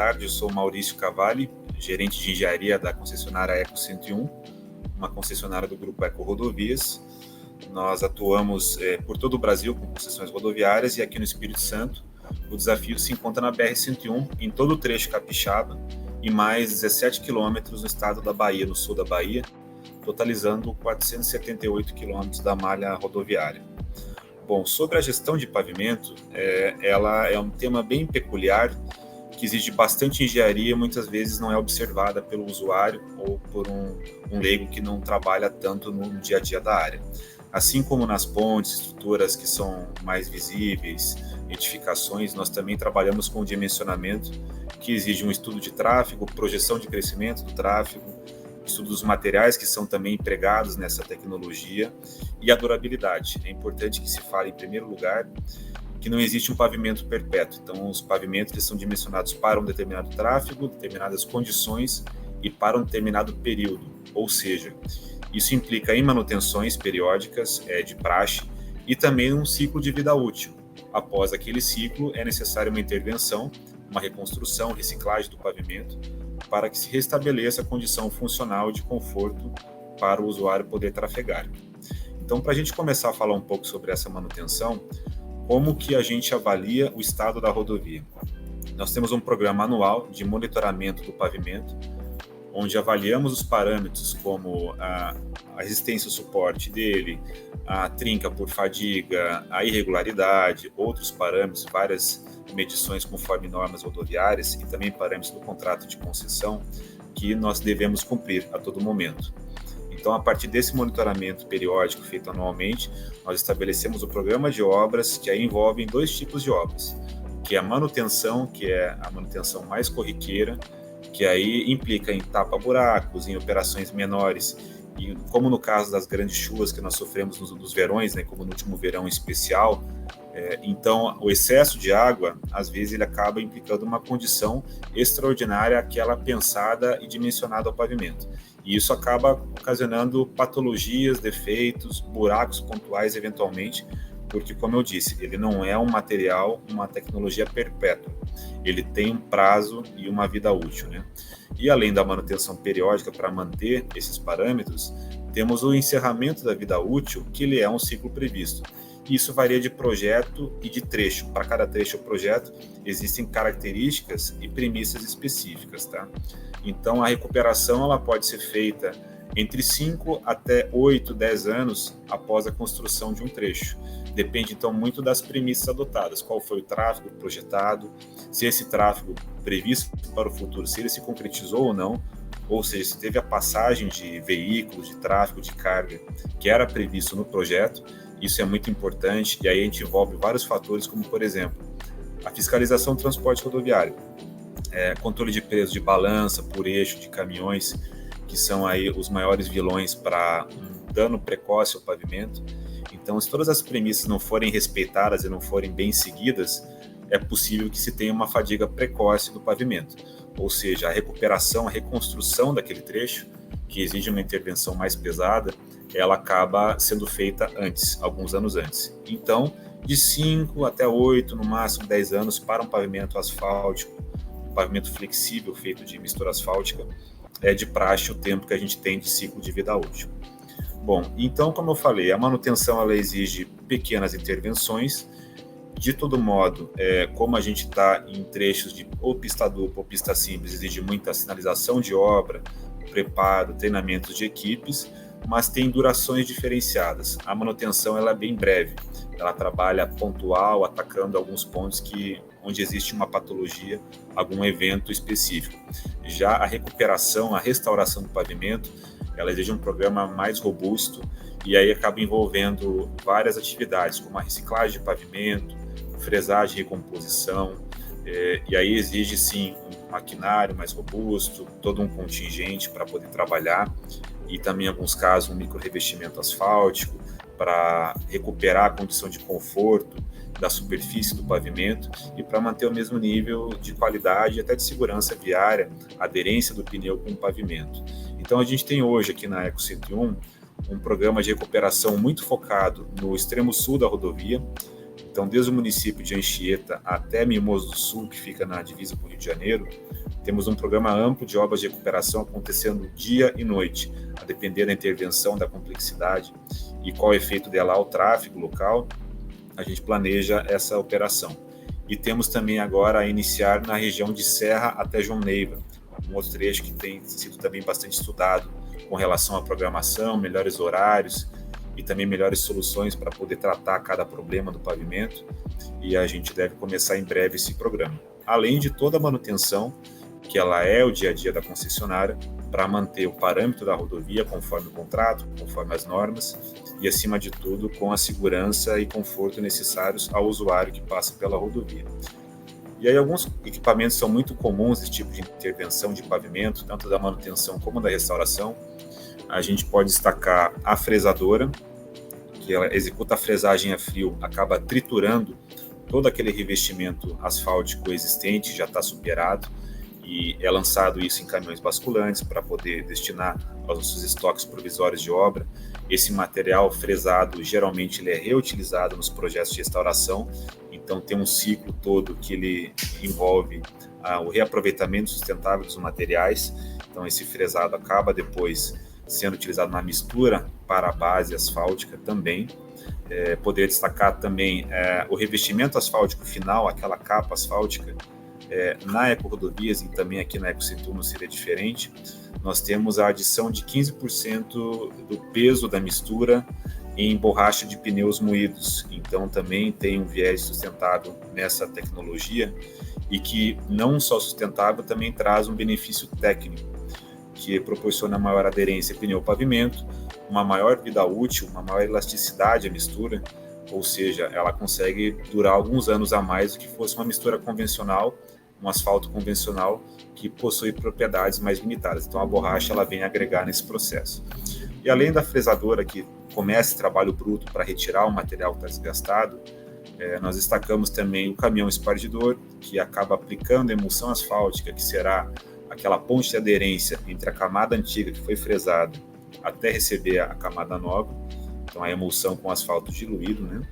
tarde, eu sou Maurício Cavalli, gerente de engenharia da concessionária Eco 101, uma concessionária do Grupo Eco Rodovias. Nós atuamos por todo o Brasil com concessões rodoviárias e aqui no Espírito Santo o desafio se encontra na BR-101, em todo o trecho capixaba e mais 17 quilômetros no estado da Bahia, no sul da Bahia, totalizando 478 quilômetros da malha rodoviária. Bom, sobre a gestão de pavimento, ela é um tema bem peculiar, que exige bastante engenharia, muitas vezes não é observada pelo usuário ou por um leigo que não trabalha tanto no dia a dia da área. Assim como nas pontes, estruturas que são mais visíveis, edificações, nós também trabalhamos com dimensionamento, que exige um estudo de tráfego, projeção de crescimento do tráfego, estudo dos materiais que são também empregados nessa tecnologia e a durabilidade. É importante que se fale, em primeiro lugar, que não existe um pavimento perpétuo. Então, os pavimentos eles são dimensionados para um determinado tráfego, determinadas condições e para um determinado período. Ou seja, isso implica em manutenções periódicas de praxe e também um ciclo de vida útil. Após aquele ciclo, é necessária uma intervenção, uma reconstrução, reciclagem do pavimento, para que se restabeleça a condição funcional de conforto para o usuário poder trafegar. Então, para a gente começar a falar um pouco sobre essa manutenção, como que a gente avalia o estado da rodovia? Nós temos um programa anual de monitoramento do pavimento, onde avaliamos os parâmetros como a resistência ao suporte dele, a trinca por fadiga, a irregularidade, outros parâmetros, várias medições conforme normas rodoviárias e também parâmetros do contrato de concessão que nós devemos cumprir a todo momento. Então, a partir desse monitoramento periódico feito anualmente, nós estabelecemos o programa de obras que aí envolvem dois tipos de obras, que é a manutenção, que é a manutenção mais corriqueira, que aí implica em tapa-buracos, em operações menores, e como no caso das grandes chuvas que nós sofremos nos verões, né, como no último verão especial, então o excesso de água, às vezes ele acaba implicando uma condição extraordinária, aquela pensada e dimensionada ao pavimento. E isso acaba ocasionando patologias, defeitos, buracos pontuais eventualmente, porque, como eu disse, ele não é um material, uma tecnologia perpétua. Ele tem um prazo e uma vida útil, né? E além da manutenção periódica para manter esses parâmetros, temos o encerramento da vida útil, que ele é um ciclo previsto. Isso varia de projeto e de trecho. Para cada trecho ou projeto, existem características e premissas específicas, tá? Então, a recuperação ela pode ser feita entre 5 até 8, 10 anos após a construção de um trecho. Depende, então, muito das premissas adotadas. Qual foi o tráfego projetado, se esse tráfego previsto para o futuro, se ele se concretizou ou não, ou seja, se teve a passagem de veículos, de tráfego, de carga, que era previsto no projeto. Isso é muito importante, e aí a gente envolve vários fatores, como, por exemplo, a fiscalização do transporte rodoviário, controle de peso de balança por eixo de caminhões, que são aí os maiores vilões para um dano precoce ao pavimento. Então, se todas as premissas não forem respeitadas e não forem bem seguidas, é possível que se tenha uma fadiga precoce do pavimento, ou seja, a recuperação, a reconstrução daquele trecho, que exige uma intervenção mais pesada, ela acaba sendo feita antes, alguns anos antes. Então, de 5 até 8, no máximo 10 anos, para um pavimento asfáltico, um pavimento flexível feito de mistura asfáltica, é de praxe o tempo que a gente tem de ciclo de vida útil. Bom, então, como eu falei, a manutenção ela exige pequenas intervenções. De todo modo, como a gente está em trechos de ou pista dupla ou pista simples, exige muita sinalização de obra, preparo, treinamentos de equipes, mas tem durações diferenciadas. A manutenção ela é bem breve, ela trabalha pontual, atacando alguns pontos onde existe uma patologia, algum evento específico. Já a recuperação, a restauração do pavimento, ela exige um programa mais robusto e aí acaba envolvendo várias atividades, como a reciclagem de pavimento, fresagem e recomposição, e aí exige sim um maquinário mais robusto, todo um contingente para poder trabalhar, e também em alguns casos um micro-revestimento asfáltico para recuperar a condição de conforto da superfície do pavimento e para manter o mesmo nível de qualidade e até de segurança viária, aderência do pneu com o pavimento. Então a gente tem hoje aqui na Eco 101 um programa de recuperação muito focado no extremo sul da rodovia, Então, desde o município de Anchieta até Mimoso do Sul, que fica na divisa com o Rio de Janeiro, temos um programa amplo de obras de recuperação acontecendo dia e noite, a depender da intervenção, da complexidade e qual é o efeito dela ao tráfego local, a gente planeja essa operação. E temos também agora a iniciar na região de Serra até João Neiva, um outro trecho que tem sido também bastante estudado com relação à programação, melhores horários e também melhores soluções para poder tratar cada problema do pavimento, e a gente deve começar em breve esse programa. Além de toda a manutenção, que ela é o dia a dia da concessionária, para manter o parâmetro da rodovia conforme o contrato, conforme as normas, e acima de tudo com a segurança e conforto necessários ao usuário que passa pela rodovia. E aí alguns equipamentos são muito comuns desse tipo de intervenção de pavimento, tanto da manutenção como da restauração. A gente pode destacar a fresadora, que ela executa a fresagem a frio, acaba triturando todo aquele revestimento asfáltico existente, já está superado, e é lançado isso em caminhões basculantes para poder destinar aos nossos estoques provisórios de obra. Esse material fresado, geralmente, ele é reutilizado nos projetos de restauração, então tem um ciclo todo que ele envolve o reaproveitamento sustentável dos materiais. Então esse fresado acaba depois sendo utilizado na mistura para a base asfáltica também. Poderia destacar também o revestimento asfáltico final, aquela capa asfáltica, na Eco-Rodovias e também aqui na Eco-Centur não seria diferente. Nós temos a adição de 15% do peso da mistura em borracha de pneus moídos. Então também tem um viés sustentável nessa tecnologia e que não só sustentável, também traz um benefício técnico, que proporciona maior aderência pneu-pavimento, uma maior vida útil, uma maior elasticidade à mistura, ou seja, ela consegue durar alguns anos a mais do que fosse uma mistura convencional, um asfalto convencional que possui propriedades mais limitadas. Então a borracha ela vem agregar nesse processo. E além da fresadora que começa esse trabalho bruto para retirar o material que está desgastado, nós destacamos também o caminhão espargidor, que acaba aplicando a emulsão asfáltica, que será aquela ponte de aderência entre a camada antiga que foi fresada até receber a camada nova, então a emulsão com asfalto diluído, né?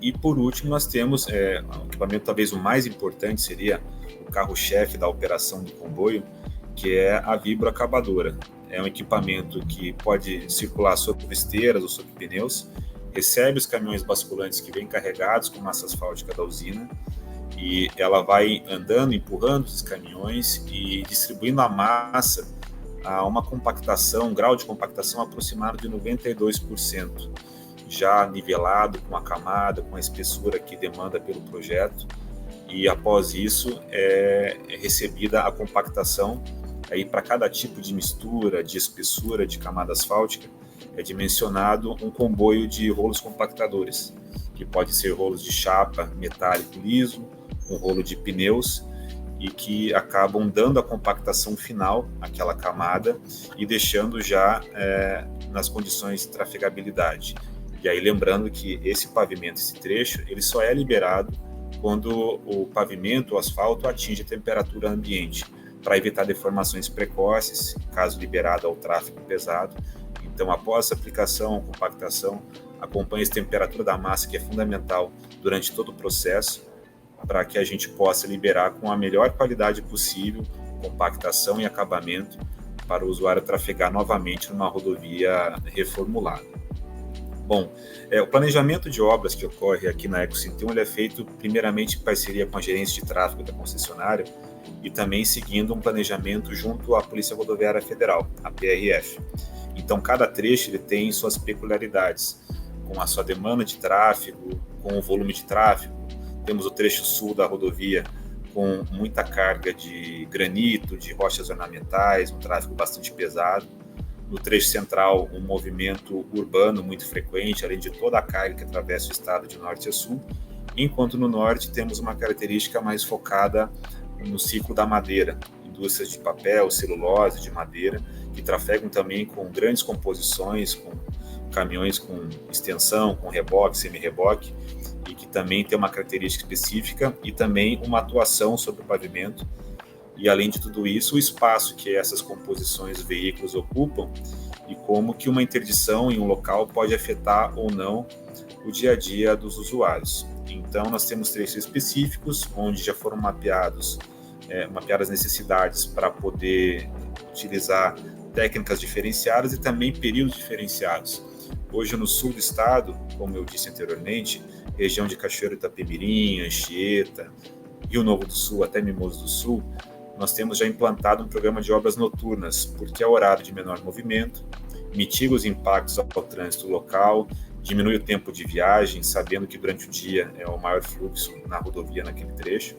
E por último nós temos o equipamento talvez o mais importante, seria o carro-chefe da operação do comboio, que é a vibroacabadora. É um equipamento que pode circular sobre esteiras ou sobre pneus, recebe os caminhões basculantes que vêm carregados com massa asfáltica da usina, e ela vai andando, empurrando os caminhões e distribuindo a massa a uma compactação, um grau de compactação aproximado de 92%, já nivelado com a camada, com a espessura que demanda pelo projeto, e após isso é recebida a compactação. Aí para cada tipo de mistura, de espessura, de camada asfáltica, é dimensionado um comboio de rolos compactadores, que pode ser rolos de chapa metálico liso, um rolo de pneus, e que acabam dando a compactação final àquela camada e deixando já nas condições de trafegabilidade. E aí lembrando que esse pavimento, esse trecho, ele só é liberado quando o pavimento, o asfalto, atinge a temperatura ambiente, para evitar deformações precoces, caso liberado ao tráfego pesado. Então, após a aplicação, compactação, acompanhe a temperatura da massa, que é fundamental durante todo o processo, para que a gente possa liberar com a melhor qualidade possível, compactação e acabamento, para o usuário trafegar novamente numa rodovia reformulada. Bom, o planejamento de obras que ocorre aqui na Eco-Centur, ele é feito primeiramente em parceria com a gerência de tráfego da concessionária e também seguindo um planejamento junto à Polícia Rodoviária Federal, a PRF. Então, cada trecho ele tem suas peculiaridades, com a sua demanda de tráfego, com o volume de tráfego. Temos o trecho sul da rodovia com muita carga de granito, de rochas ornamentais, um tráfego bastante pesado. No trecho central, um movimento urbano muito frequente, além de toda a carga que atravessa o estado de norte a sul, enquanto no norte temos uma característica mais focada no ciclo da madeira, indústrias de papel, celulose, de madeira, que trafegam também com grandes composições, com caminhões com extensão, com reboque, semi-reboque, e que também tem uma característica específica e também uma atuação sobre o pavimento. E além de tudo isso, o espaço que essas composições veículos ocupam e como que uma interdição em um local pode afetar ou não o dia a dia dos usuários. Então, nós temos trechos específicos, onde já foram mapeadas as necessidades para poder utilizar técnicas diferenciadas e também períodos diferenciados. Hoje, no sul do estado, como eu disse anteriormente, região de Cachoeiro de Itapemirim, Anchieta, Rio Novo do Sul até Mimoso do Sul, nós temos já implantado um programa de obras noturnas, porque é horário de menor movimento, mitiga os impactos ao trânsito local, diminui o tempo de viagem, sabendo que durante o dia é o maior fluxo na rodovia naquele trecho,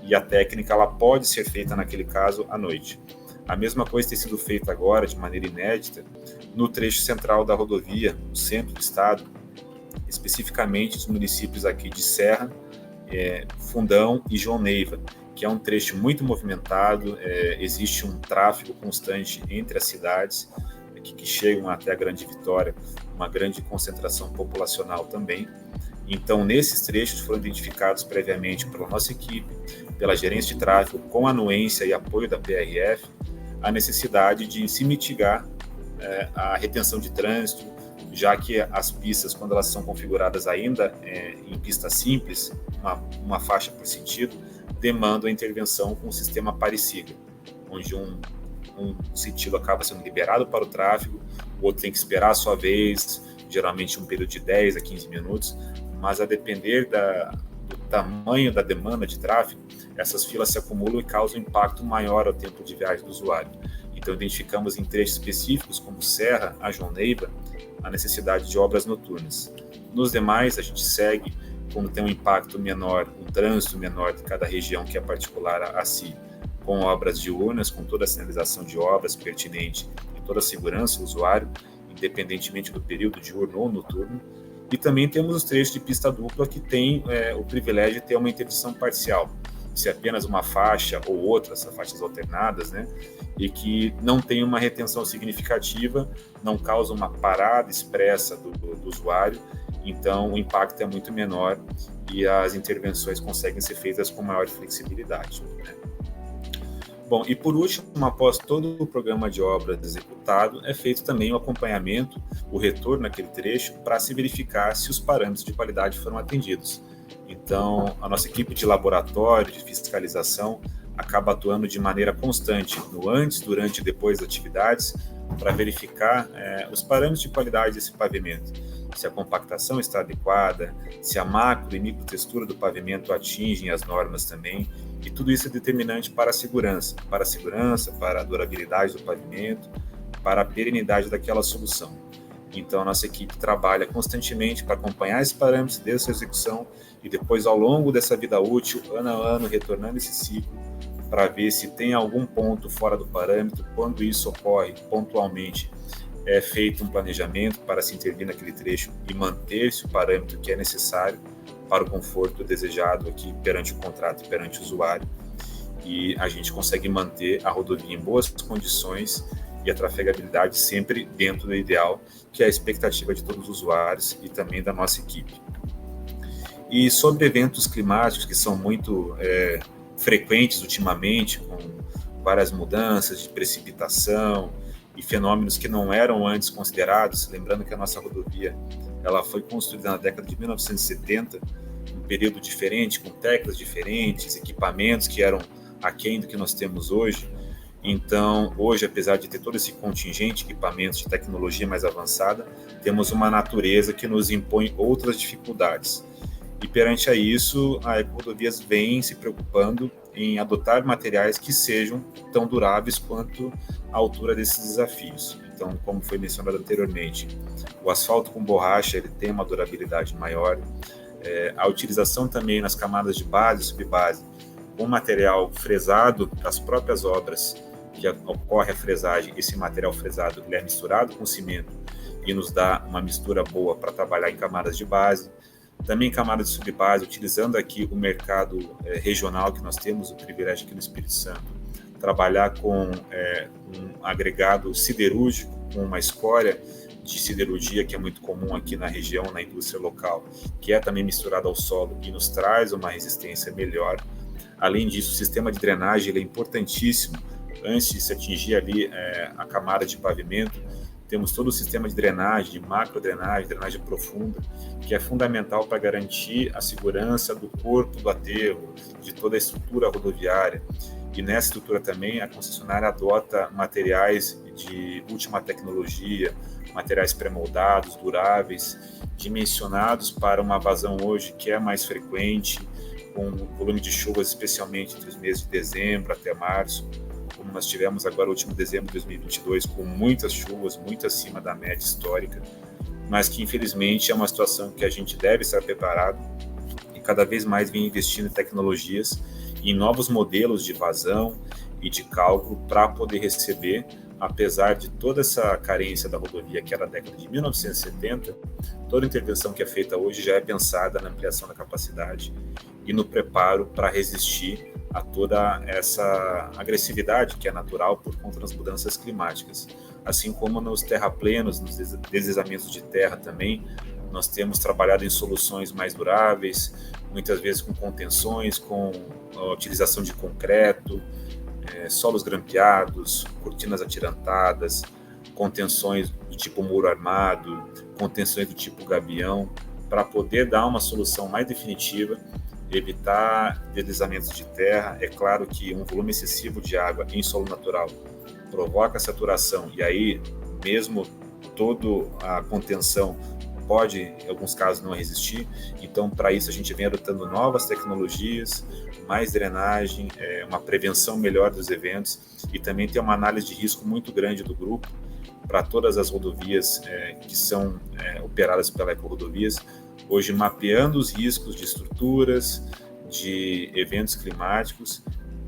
e a técnica ela pode ser feita naquele caso à noite. A mesma coisa tem sido feita agora, de maneira inédita, no trecho central da rodovia, no centro do estado, especificamente os municípios aqui de Serra, Fundão e João Neiva, que é um trecho muito movimentado, existe um tráfego constante entre as cidades, que chegam até a Grande Vitória, uma grande concentração populacional também. Então, nesses trechos foram identificados previamente pela nossa equipe, pela gerência de tráfego, com anuência e apoio da PRF, a necessidade de se mitigar a retenção de trânsito, já que as pistas, quando elas são configuradas ainda em pista simples, uma faixa por sentido, demandam a intervenção com o sistema pare-siga, onde um sentido acaba sendo liberado para o tráfego, o outro tem que esperar a sua vez, geralmente um período de 10 a 15 minutos, mas a depender do tamanho da demanda de tráfego, essas filas se acumulam e causam um impacto maior ao tempo de viagem do usuário. Então, identificamos em trechos específicos, como Serra a João Neiva, a necessidade de obras noturnas. Nos demais, a gente segue quando tem um impacto menor, um trânsito menor de cada região que é particular a si, com obras diurnas, com toda a sinalização de obras pertinente e toda a segurança do usuário, independentemente do período diurno ou noturno. E também temos os trechos de pista dupla que tem o privilégio de ter uma interdição parcial, se apenas uma faixa ou outra, essas faixas alternadas, né, e que não tem uma retenção significativa, não causa uma parada expressa do usuário, então o impacto é muito menor e as intervenções conseguem ser feitas com maior flexibilidade, né? Bom, e por último, após todo o programa de obras executado, é feito também o acompanhamento, o retorno naquele trecho, para se verificar se os parâmetros de qualidade foram atendidos. Então, a nossa equipe de laboratório, de fiscalização, acaba atuando de maneira constante, no antes, durante e depois das atividades, para verificar os parâmetros de qualidade desse pavimento, se a compactação está adequada, se a macro e microtextura do pavimento atingem as normas também, e tudo isso é determinante para a segurança, para a durabilidade do pavimento, para a perenidade daquela solução. Então, a nossa equipe trabalha constantemente para acompanhar esses parâmetros desde a sua execução e depois, ao longo dessa vida útil, ano a ano, retornando esse ciclo, para ver se tem algum ponto fora do parâmetro. Quando isso ocorre pontualmente, é feito um planejamento para se intervir naquele trecho e manter-se o parâmetro que é necessário para o conforto desejado aqui perante o contrato e perante o usuário. E a gente consegue manter a rodovia em boas condições e a trafegabilidade sempre dentro do ideal, que é a expectativa de todos os usuários e também da nossa equipe. E sobre eventos climáticos que são muito frequentes ultimamente, com várias mudanças de precipitação e fenômenos que não eram antes considerados, lembrando que a nossa rodovia ela foi construída na década de 1970, um período diferente, com técnicas diferentes, equipamentos que eram aquém do que nós temos hoje. Então, hoje, apesar de ter todo esse contingente de equipamentos de tecnologia mais avançada, temos uma natureza que nos impõe outras dificuldades. E perante a isso, a Ecorodovias vem se preocupando em adotar materiais que sejam tão duráveis quanto a altura desses desafios. Então, como foi mencionado anteriormente, o asfalto com borracha ele tem uma durabilidade maior, a utilização também nas camadas de base e subbase, com material fresado das próprias obras, que ocorre a fresagem, esse material fresado ele é misturado com cimento e nos dá uma mistura boa para trabalhar em camadas de base. Também camadas de subbase, utilizando aqui o mercado regional que nós temos, o privilégio aqui no Espírito Santo, trabalhar com um agregado siderúrgico, com uma escória de siderurgia que é muito comum aqui na região, na indústria local, que é também misturada ao solo e nos traz uma resistência melhor. Além disso, o sistema de drenagem ele é importantíssimo antes de se atingir ali a camada de pavimento, temos todo o sistema de drenagem, de macrodrenagem, drenagem profunda, que é fundamental para garantir a segurança do corpo do aterro, de toda a estrutura rodoviária. E nessa estrutura também a concessionária adota materiais de última tecnologia, materiais pré-moldados, duráveis, dimensionados para uma vazão hoje que é mais frequente, com volume de chuvas especialmente entre os meses de dezembro até março, como nós tivemos agora o último dezembro de 2022, com muitas chuvas, muito acima da média histórica, mas que infelizmente é uma situação que a gente deve estar preparado e cada vez mais vem investindo em tecnologias e em novos modelos de vazão e de cálculo para poder receber, apesar de toda essa carência da rodovia que era da década de 1970, toda intervenção que é feita hoje já é pensada na ampliação da capacidade e no preparo para resistir a toda essa agressividade que é natural por conta das mudanças climáticas. Assim como nos terraplenos, nos deslizamentos de terra também, nós temos trabalhado em soluções mais duráveis, muitas vezes com contenções, com a utilização de concreto, solos grampeados, cortinas atirantadas, contenções do tipo muro armado, contenções do tipo gabião, para poder dar uma solução mais definitiva, evitar deslizamentos de terra. É claro que um volume excessivo de água em solo natural provoca saturação, e aí mesmo toda a contenção pode, em alguns casos, não resistir. Então, para isso, a gente vem adotando novas tecnologias, mais drenagem, uma prevenção melhor dos eventos e também tem uma análise de risco muito grande do grupo para todas as rodovias que são operadas pela Ecorodovias, hoje mapeando os riscos de estruturas, de eventos climáticos,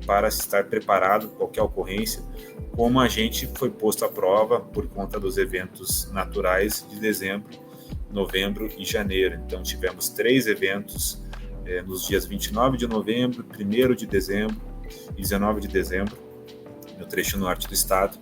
para estar preparado para qualquer ocorrência, como a gente foi posto à prova por conta dos eventos naturais de dezembro, novembro e janeiro. Então tivemos 3 eventos nos dias 29 de novembro, 1º de dezembro e 19 de dezembro, no trecho norte do estado,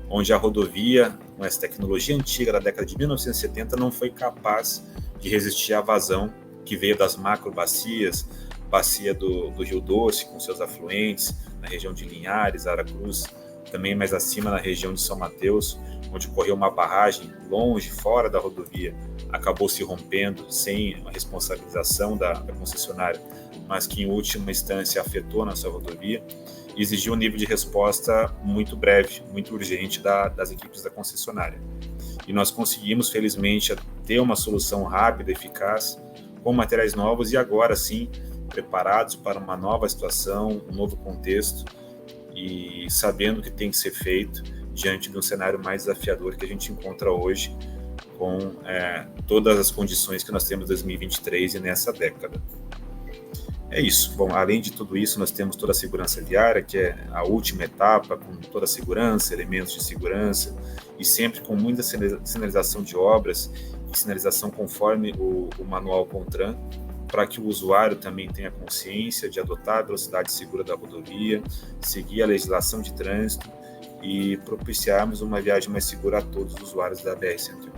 onde a rodovia, com essa tecnologia antiga da década de 1970, não foi capaz de resistir à vazão que veio das macrobacias, bacia do Rio Doce, com seus afluentes, na região de Linhares, Aracruz, também mais acima na região de São Mateus, onde ocorreu uma barragem longe, fora da rodovia, acabou se rompendo sem a responsabilização da concessionária, mas que em última instância afetou a nossa rodovia, e exigiu um nível de resposta muito breve, muito urgente das equipes da concessionária. E nós conseguimos, felizmente, ter uma solução rápida, eficaz, com materiais novos e agora sim, preparados para uma nova situação, um novo contexto e sabendo o que tem que ser feito diante de um cenário mais desafiador que a gente encontra hoje com todas as condições que nós temos em 2023 e nessa década. É isso. Bom, além de tudo isso, nós temos toda a segurança viária, que é a última etapa, com toda a segurança, elementos de segurança, e sempre com muita sinalização de obras e sinalização conforme o manual CONTRAN, para que o usuário também tenha consciência de adotar a velocidade segura da rodovia, seguir a legislação de trânsito e propiciarmos uma viagem mais segura a todos os usuários da BR-101.